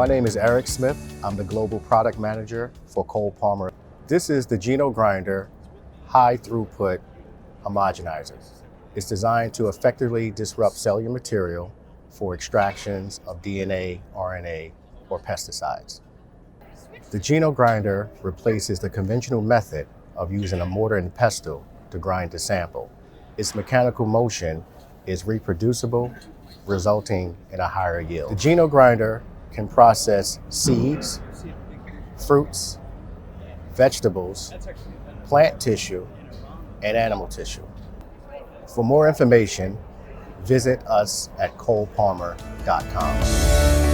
My name is Eric Smith. I'm the Global Product Manager for Cole-Parmer. This is the Geno grinder high throughput homogenizer. It's designed to effectively disrupt cellular material for extractions of DNA, RNA, or pesticides. The Geno grinder replaces the conventional method of using a mortar and pestle to grind the sample. Its mechanical motion is reproducible, resulting in a higher yield. The Geno grinder can process seeds, fruits, vegetables, plant tissue, and animal tissue. For more information, visit us at coleparmer.com.